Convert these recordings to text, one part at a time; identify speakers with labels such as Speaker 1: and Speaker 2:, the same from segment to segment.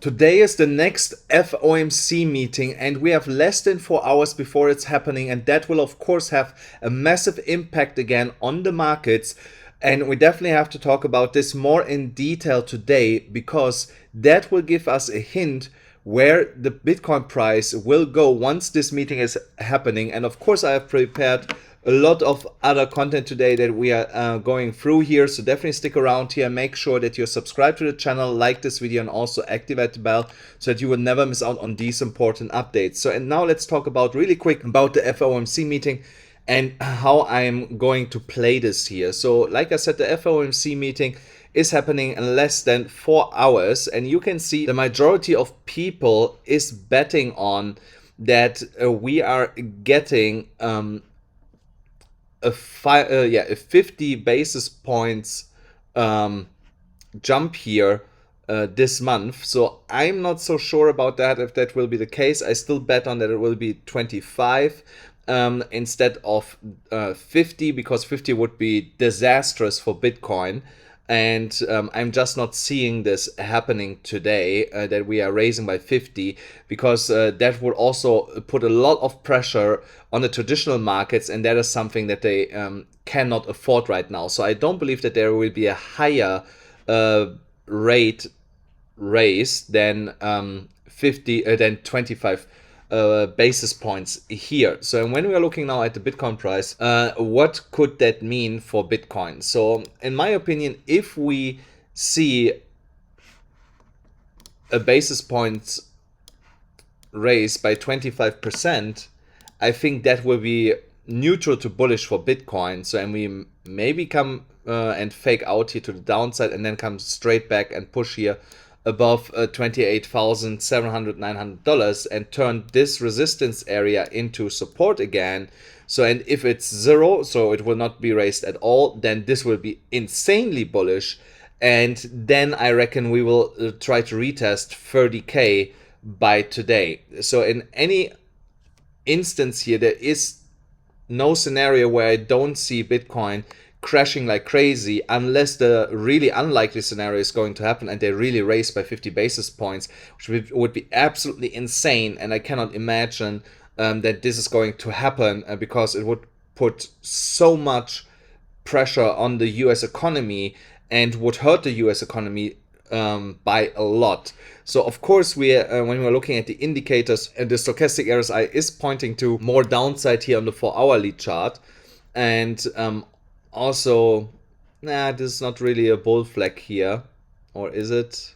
Speaker 1: Today is the next FOMC meeting and we have less than 4 hours before it's happening, and that will of course have a massive impact again on the markets. And we definitely have to talk about this more in detail today, because that will give us a hint where the Bitcoin price will go once this meeting is happening. And of course I have prepared a lot of other content today that we are going through here, so definitely stick around here. Make sure that you're subscribed to the channel, like this video, and also activate the bell so that you will never miss out on these important updates. So, and now let's talk about really quick about the FOMC meeting and how I'm going to play this here. So like I said, the FOMC meeting is happening in less than 4 hours, and you can see the majority of people is betting on that we are getting a 50 basis points jump here this month. So I'm not so sure about that, if that will be the case. I still bet on that it will be 25 instead of 50, because 50 would be disastrous for Bitcoin. And I'm just not seeing this happening today, that we are raising by 50, because that would also put a lot of pressure on the traditional markets, and that is something that they cannot afford right now. So I don't believe that there will be a higher rate raise than 25 basis points here. So when we are looking now at the Bitcoin price, what could that mean for Bitcoin? So in my opinion, if we see a basis points raise by 25%, I think that will be neutral to bullish for Bitcoin. So, and we maybe come and fake out here to the downside and then come straight back and push here above $28,700, $900 and turn this resistance area into support again. So, and if it's zero, so it will not be raised at all, then this will be insanely bullish. And then I reckon we will try to retest 30K by today. So in any instance here, there is no scenario where I don't see Bitcoin crashing like crazy, unless the really unlikely scenario is going to happen and they really raise by 50 basis points, which would be absolutely insane. And I cannot imagine that this is going to happen, because it would put so much pressure on the US economy and would hurt the US economy by a lot. So of course we when we're looking at the indicators, and the stochastic RSI is pointing to more downside here on the 4-hourly chart. And also, this is not really a bull flag here, or is it?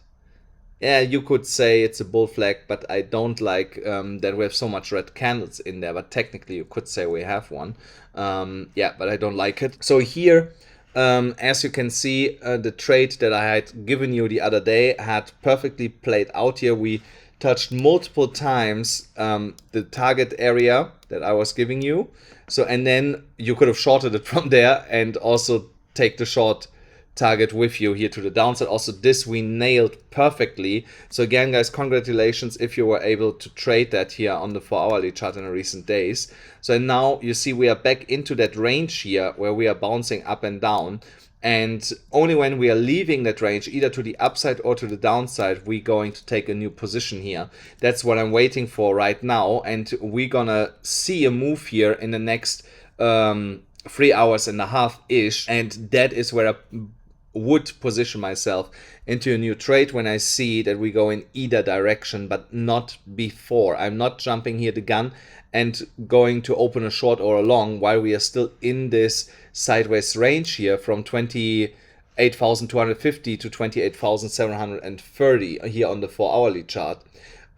Speaker 1: Yeah, you could say it's a bull flag, but I don't like that we have so much red candles in there. But technically you could say we have one. Yeah, but I don't like it. So here, as you can see, the trade that I had given you the other day had perfectly played out here. We touched multiple times the target area that I was giving you. So, and then you could have shorted it from there and also take the short target with you here to the downside. Also, this we nailed perfectly. So again, guys, congratulations if you were able to trade that here on the 4-hourly chart in the recent days. So now you see we are back into that range here where we are bouncing up and down. And only when we are leaving that range, either to the upside or to the downside, we're going to take a new position here. That's what I'm waiting for right now. And we're gonna see a move here in the next 3 hours and a half-ish. And that is where I would position myself into a new trade when I see that we go in either direction, but not before. I'm not jumping here the gun and going to open a short or a long while we are still in this sideways range here from 28,250 to 28,730 here on the 4-hourly chart.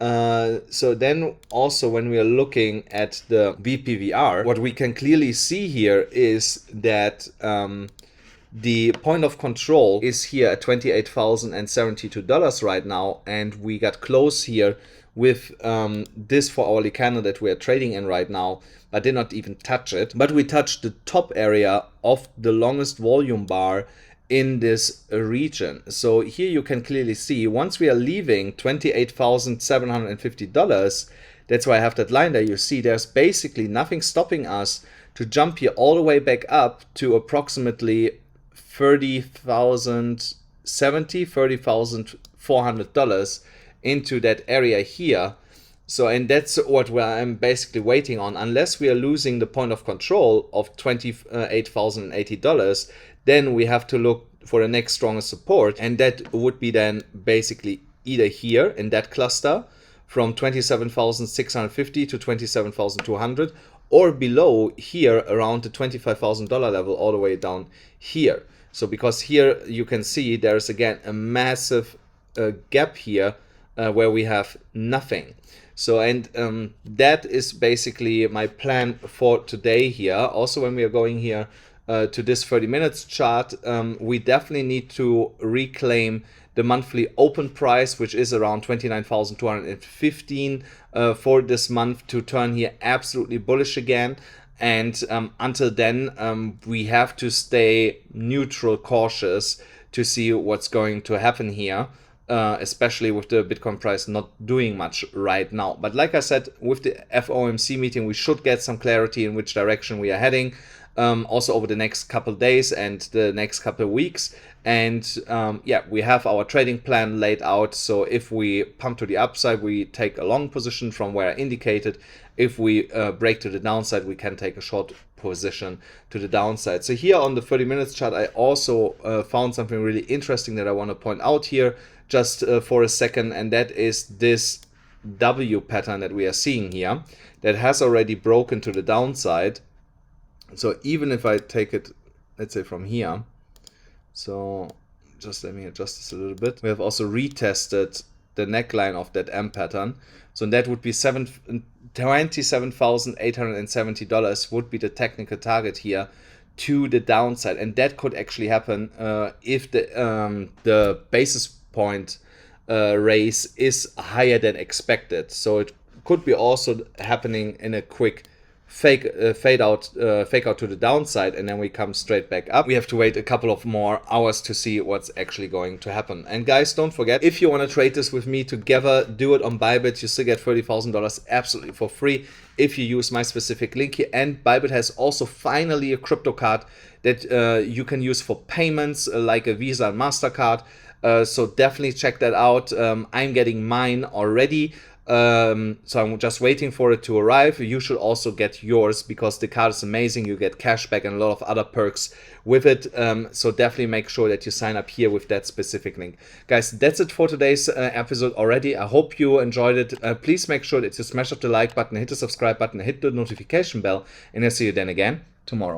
Speaker 1: So then also when we are looking at the VPVR, what we can clearly see here is that the point of control is here at $28,072 right now, and we got close here with this 4-hourly candle that we are trading in right now. I did not even touch it, but we touched the top area of the longest volume bar in this region. So here you can clearly see once we are leaving $28,750, that's why I have that line there. You see there's basically nothing stopping us to jump here all the way back up to approximately $30,400 into that area here. So, and that's what I'm basically waiting on. Unless we are losing the point of control of $28,080, then we have to look for the next strongest support. And that would be then basically either here in that cluster from 27,650 to 27,200, or below here around the $25,000 level all the way down here. So because here you can see there's again a massive gap here where we have nothing. So, and that is basically my plan for today here. Also, when we are going here to this 30 minutes chart, we definitely need to reclaim the monthly open price, which is around 29,215 for this month, to turn here absolutely bullish again. And until then, we have to stay neutral, cautious to see what's going to happen here. Especially with the Bitcoin price not doing much right now. But like I said, with the FOMC meeting, we should get some clarity in which direction we are heading, also over the next couple of days and the next couple of weeks. And yeah, we have our trading plan laid out. So if we pump to the upside, we take a long position from where I indicated. If we break to the downside, we can take a short position to the downside. So here on the 30 minutes chart, I also found something really interesting that I want to point out here just for a second, and that is this W pattern that we are seeing here that has already broken to the downside. So even if I take it, let's say from here, so just let me adjust this a little bit. We have also retested the neckline of that M pattern. So that would be $27,870 would be the technical target here to the downside. And that could actually happen if the basis point raise is higher than expected. So it could be also happening in a quick fake out to the downside, and then we come straight back up. We have to wait a couple of more hours to see what's actually going to happen. And guys, don't forget, if you want to trade this with me together, do it on BYBIT. You still get $30,000 absolutely for free if you use my specific link here. And BYBIT has also finally a crypto card that you can use for payments like a Visa and MasterCard. So definitely check that out. I'm getting mine already. So I'm just waiting for it to arrive. You should also get yours because the card is amazing. You get cashback and a lot of other perks with it. So definitely make sure that you sign up here with that specific link. Guys, that's it for today's episode already. I hope you enjoyed it. Please make sure that you smash up the like button, hit the subscribe button, hit the notification bell, and I'll see you then again tomorrow.